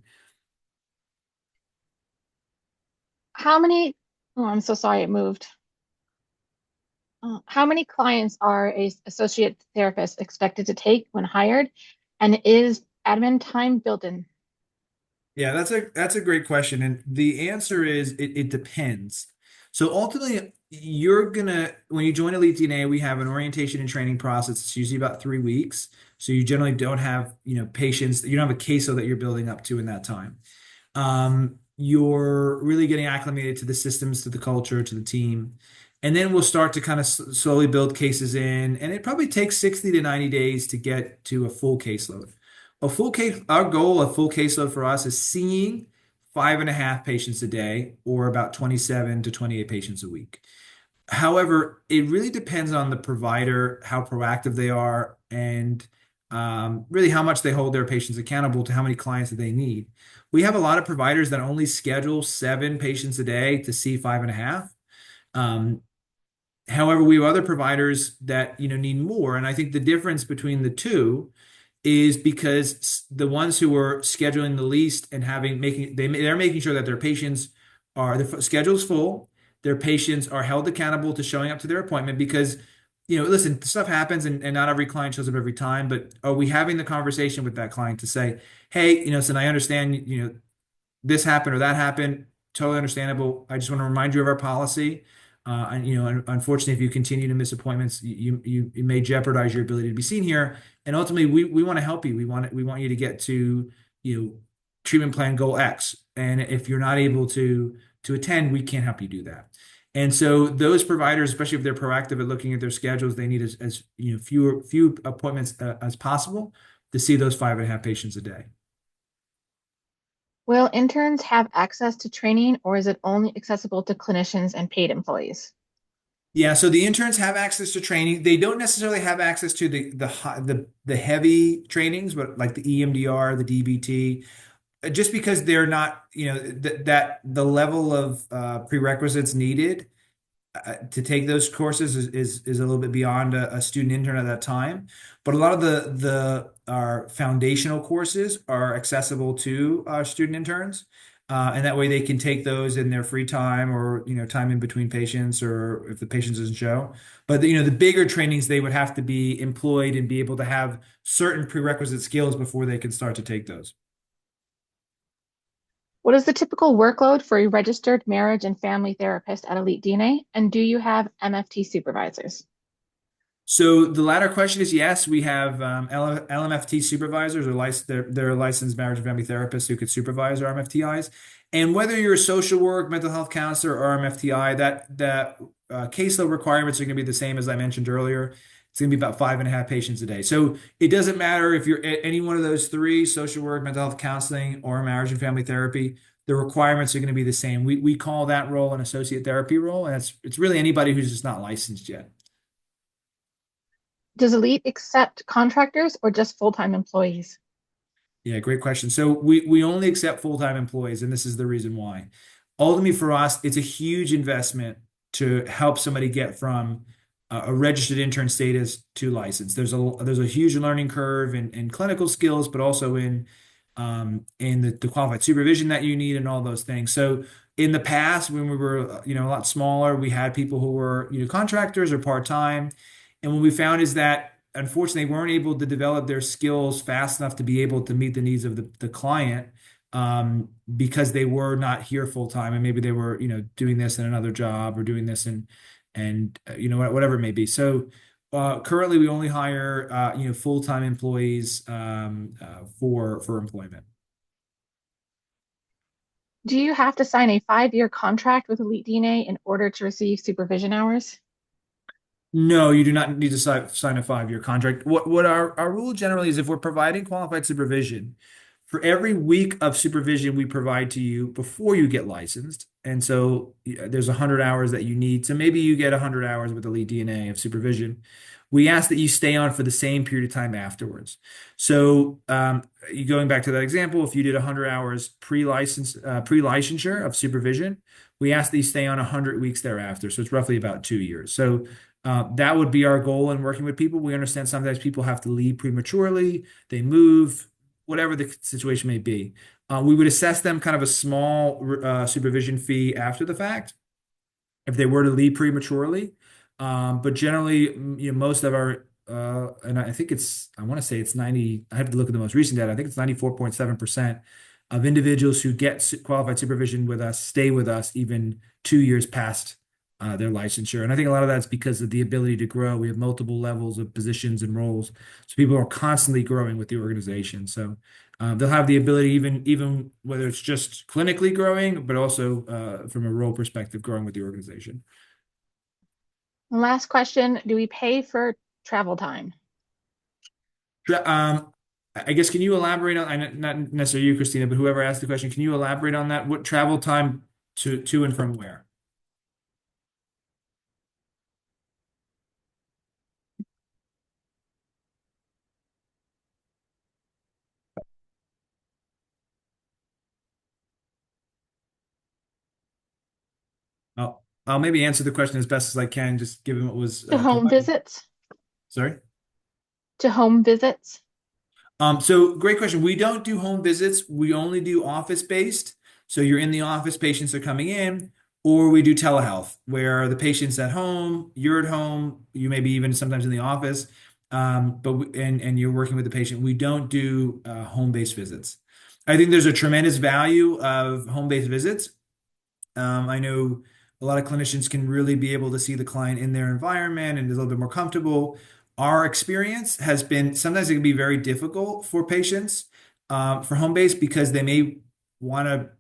How many, oh, I'm so sorry it moved. How many clients are a associate therapist expected to take when hired? And is admin time built in? Yeah, that's a great question. And the answer is it depends. So ultimately, when you join Elite DNA, we have an orientation and training process. It's usually about 3 weeks. So you generally don't have, patients, you don't have a caseload that you're building up to in that time. You're really getting acclimated to the systems, to the culture, to the team. And then we'll start to kind of slowly build cases in. And it probably takes 60 to 90 days to get to a full caseload. Our goal, a full caseload for us is seeing 5.5 patients a day, or about 27 to 28 patients a week. However, it really depends on the provider, how proactive they are, and really how much they hold their patients accountable to how many clients that they need. We have a lot of providers that only schedule 7 patients a day to see 5.5. Um, However, we have other providers that need more, and I think the difference between the two is because the ones who are scheduling the least and they're making sure that their patients are the schedule's full, their patients are held accountable to showing up to their appointment, because listen, stuff happens, and not every client shows up every time, but are we having the conversation with that client to say, hey, so I understand this happened or that happened. Totally understandable. I just want to remind you of our policy. And unfortunately, if you continue to miss appointments, you may jeopardize your ability to be seen here. And ultimately, we want to help you. We want you to get to treatment plan goal X. And if you're not able to attend, we can't help you do that. And so those providers, especially if they're proactive at looking at their schedules, they need as few appointments as possible to see those 5.5 patients a day. Will interns have access to training, or is it only accessible to clinicians and paid employees? Yeah, so the interns have access to training. They don't necessarily have access to the heavy trainings, but like the EMDR, the DBT, just because they're not, that the level of prerequisites needed to take those courses is a little bit beyond a student intern at that time. But a lot of the our foundational courses are accessible to student interns. And that way they can take those in their free time, or time in between patients, or if the patient doesn't show. But the bigger trainings, they would have to be employed and be able to have certain prerequisite skills before they can start to take those. What is the typical workload for a registered marriage and family therapist at Elite DNA? And do you have MFT supervisors? So the latter question is yes. We have LMFT supervisors, or they're licensed marriage and family therapists who could supervise our MFTIs. And whether you're a social work, mental health counselor, or MFTI, that caseload requirements are going to be the same as I mentioned earlier. it's going to be about 5.5 patients a day. So it doesn't matter if you're at any one of those three, social work, mental health counseling, or marriage and family therapy, the requirements are going to be the same. We call that role an associate therapy role, and it's really anybody who's just not licensed yet. Does Elite accept contractors or just full-time employees? Yeah, great question. So we only accept full-time employees, and this is the reason why. Ultimately, for us, it's a huge investment to help somebody get from a registered intern status to license. There's a huge learning curve in clinical skills, but also in the qualified supervision that you need and all those things. So in the past, when we were a lot smaller, we had people who were contractors or part-time, and what we found is that unfortunately weren't able to develop their skills fast enough to be able to meet the needs of the client, because they were not here full time and maybe they were doing this in another job or doing this and whatever it may be. So currently we only hire full-time employees for employment. Do you have to sign a 5-year contract with Elite DNA in order to receive supervision hours? No, you do not need to sign a 5-year contract. What our rule generally is, if we're providing qualified supervision, for every week of supervision we provide to you before you get licensed, and so there's 100 hours that you need. So maybe you get 100 hours with Elite DNA of supervision. We ask that you stay on for the same period of time afterwards. So you going back to that example, if you did 100 hours pre-licensure of supervision, we ask that you stay on 100 weeks thereafter. So it's roughly about 2 years. So that would be our goal in working with people. We understand sometimes people have to leave prematurely, they move, whatever the situation may be. We would assess them kind of a small supervision fee after the fact if they were to leave prematurely. But generally, most of our, and I think I want to say it's 90, I have to look at the most recent data. I think it's 94.7% of individuals who get qualified supervision with us stay with us even 2 years past their licensure. And I think a lot of that's because of the ability to grow. We have multiple levels of positions and roles. So people are constantly growing with the organization. So they'll have the ability, even whether it's just clinically growing, but also from a role perspective, growing with the organization. Last question, do we pay for travel time? Um, I guess, can you elaborate on, not necessarily you, Christina, but whoever asked the question, can you elaborate on that? What travel time to and from where? I'll maybe answer the question as best as I can, just given what was To home provided. visits? Sorry. To home visits? So great question. We don't do home visits. We only do office based. So you're in the office, patients are coming in, or we do telehealth, where the patient's at home, you're at home, you may be even sometimes in the office, and you're working with the patient. We don't do home-based visits. I think there's a tremendous value of home-based visits. I know a lot of clinicians can really be able to see the client in their environment and is a little bit more comfortable. Our experience has been sometimes it can be very difficult for patients for home base because they may want to,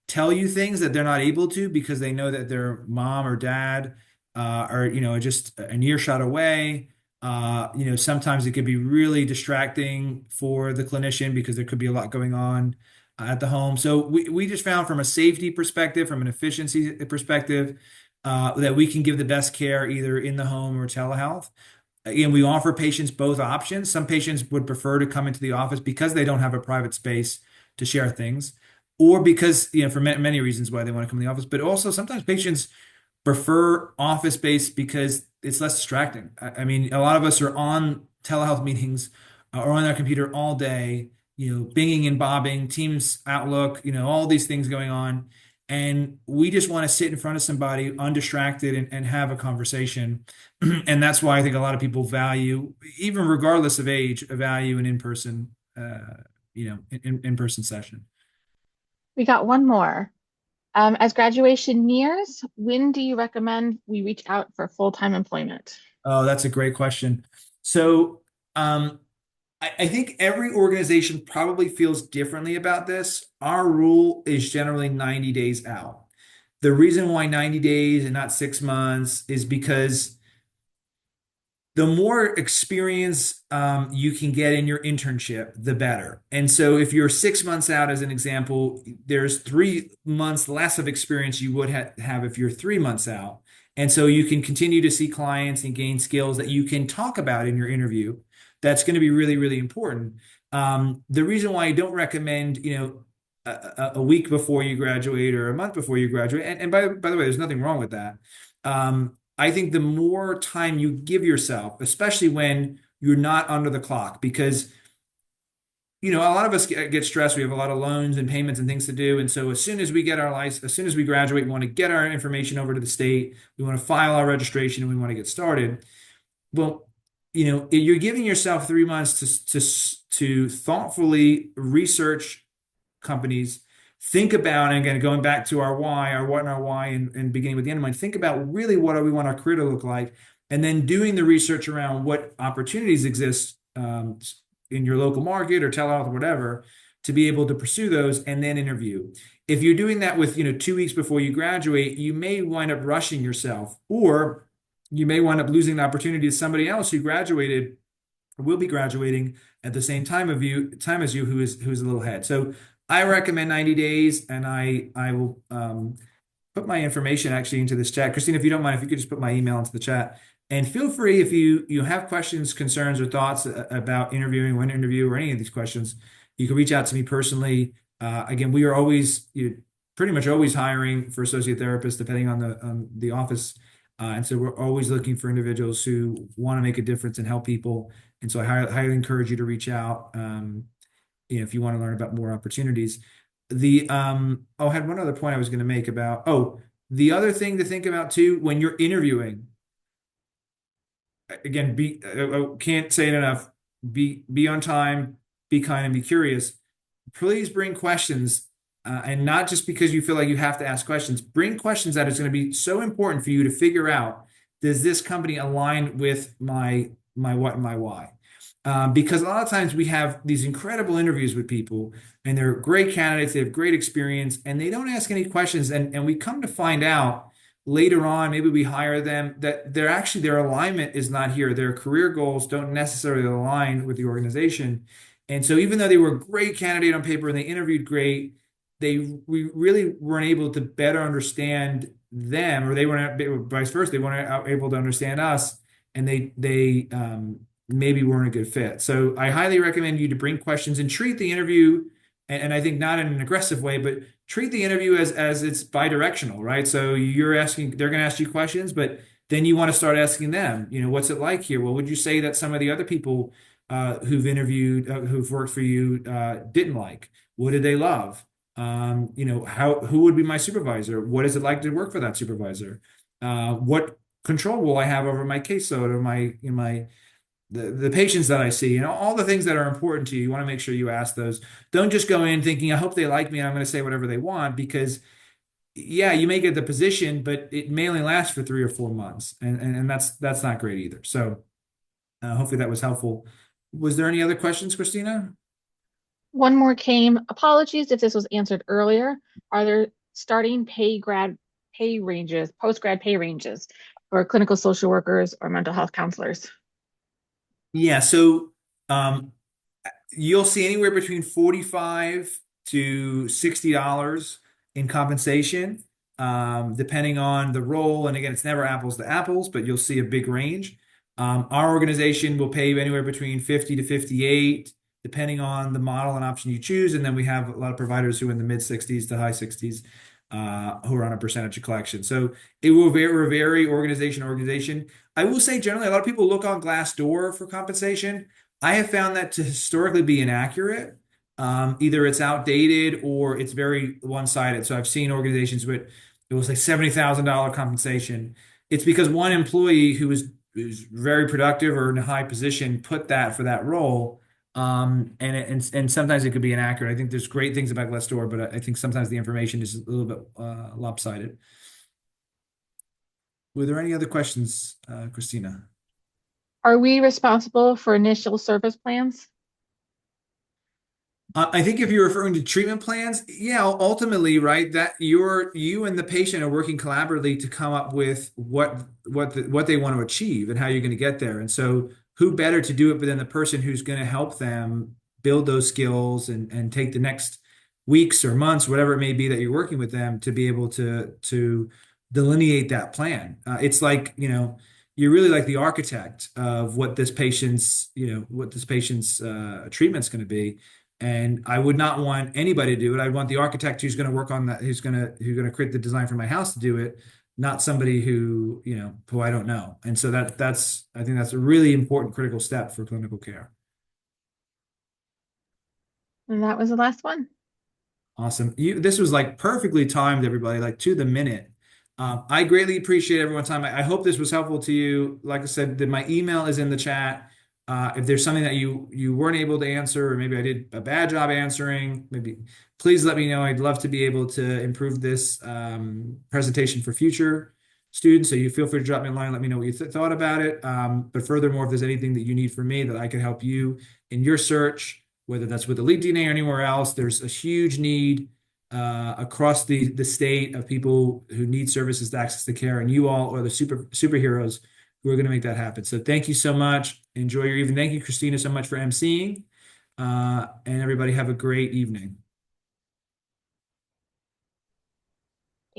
tell you things that they're not able to because they know that their mom or dad are, just an earshot away. Sometimes it could be really distracting for the clinician because there could be a lot going on at the home. So we just found from a safety perspective, from an efficiency perspective, that we can give the best care either in the home or telehealth. Again, we offer patients both options. Some patients would prefer to come into the office because they don't have a private space to share things, or because, for many reasons why they want to come to the office. But also sometimes patients prefer office space because it's less distracting. I mean, a lot of us are on telehealth meetings or on our computer all day, binging and bobbing, Teams, Outlook, all these things going on. And we just want to sit in front of somebody undistracted and have a conversation. And that's why I think a lot of people value, even regardless of age, a value an in-person, in-person session. We got one more. As graduation nears, when do you recommend we reach out for full-time employment? Oh, that's a great question. So, I think every organization probably feels differently about this. Our rule is generally 90 days out. The reason why 90 days and not 6 months is because the more experience you can get in your internship, the better. And so, if you're 6 months out, as an example, there's 3 months less of experience you would have if you're 3 months out. And so, you can continue to see clients and gain skills that you can talk about in your interview. That's going to be really, really important. The reason why I don't recommend, a week before you graduate or a month before you graduate, and by the way, there's nothing wrong with that. I think the more time you give yourself, especially when you're not under the clock, because a lot of us get stressed. We have a lot of loans and payments and things to do. And so as soon as we get our license, as soon as we graduate, we want to get our information over to the state. We want to file our registration and we want to get started. Well, you're giving yourself 3 months to thoughtfully research companies. Think about, and again, going back to our why, our what and our why, and beginning with the end in mind, think about really what do we want our career to look like, and then doing the research around what opportunities exist in your local market or telehealth or whatever to be able to pursue those and then interview. If you're doing that with, 2 weeks before you graduate, you may wind up rushing yourself, or you may wind up losing the opportunity to somebody else who graduated or will be graduating at the same time as you, who's a little ahead. So I recommend 90 days, and I will put my information actually into this chat. Christine, if you don't mind, if you could just put my email into the chat. And feel free, if you have questions, concerns, or thoughts about interviewing, when to interview, or any of these questions, you can reach out to me personally. Again, we are always pretty much always hiring for associate therapists, depending on the office. And so we're always looking for individuals who want to make a difference and help people. And so I highly encourage you to reach out, if you want to learn about more opportunities. I had one other point I was going to make about, the other thing to think about too, when you're interviewing, again, I can't say it enough, be on time, be kind, and be curious. Please bring questions, and not just because you feel like you have to ask questions. Bring questions that is going to be so important for you to figure out, does this company align with my what and my why? Because a lot of times we have these incredible interviews with people, and they're great candidates, they have great experience, and they don't ask any questions. And we come to find out later on, maybe we hire them, that their alignment is not here. Their career goals don't necessarily align with the organization. And so even though they were a great candidate on paper and they interviewed great, we really weren't able to better understand them, or they weren't, vice versa, they weren't able to understand us, and they maybe weren't a good fit. So I highly recommend you to bring questions and treat the interview, and I think not in an aggressive way, but treat the interview as it's bi-directional, right? So they're going to ask you questions, but then you want to start asking them, what's it like here? What would you say that some of the other people who've interviewed, who've worked for you, didn't like? What did they love? Who would be my supervisor? What is it like to work for that supervisor? What control will I have over my caseload or the patients that I see, all the things that are important to you. You want to make sure you ask those. Don't just go in thinking, I hope they like me and I'm going to say whatever they want, because yeah, you may get the position, but it may only last for 3 or 4 months. And that's not great either. So hopefully that was helpful. Was there any other questions, Christina? One more came. Apologies if this was answered earlier. Are there starting pay ranges, post-grad pay ranges for clinical social workers or mental health counselors? Yeah, so um, you'll see anywhere between 45 to $60 in compensation, depending on the role. And again, it's never apples to apples, but you'll see a big range. Our organization will pay anywhere between 50 to 58, depending on the model and option you choose. And then we have a lot of providers who are in the mid 60s to high 60s, who are on a percentage of collection. So it will vary organization to organization. I will say generally, a lot of people look on Glassdoor for compensation. I have found that to historically be inaccurate. Either it's outdated or it's very one-sided. So I've seen organizations with it was like $70,000 compensation. It's because one employee who's very productive or in a high position put that for that role. And sometimes it could be inaccurate. I think there's great things about Glassdoor, but I think sometimes the information is a little bit lopsided. Were there any other questions, Christina? Are we responsible for initial service plans? I think if you're referring to treatment plans, yeah, ultimately, right, that you and the patient are working collaboratively to come up with what they want to achieve and how you're going to get there. And so, who better to do it but than the person who's going to help them build those skills and take the next weeks or months, whatever it may be that you're working with them to be able to delineate that plan. It's like, you're really like the architect of what this patient's treatment's going to be. And I would not want anybody to do it. I'd want the architect who's going to work on that, who's going to create the design for my house to do it, not somebody who I don't know. And so I think that's a really important critical step for clinical care. And that was the last one. Awesome. This was like perfectly timed, everybody, like to the minute. I greatly appreciate everyone's time. I hope this was helpful to you. Like I said, my email is in the chat. If there's something that you weren't able to answer, or maybe I did a bad job answering, maybe please let me know. I'd love to be able to improve this presentation for future students. So you feel free to drop me a line, let me know what you thought about it. But furthermore, if there's anything that you need from me that I can help you in your search, whether that's with Elite DNA or anywhere else, there's a huge need across the state of people who need services to access the care, and you all are the superheroes who are going to make that happen. So thank you so much. Enjoy your evening. Thank you, Christina, so much for emceeing. And everybody have a great evening.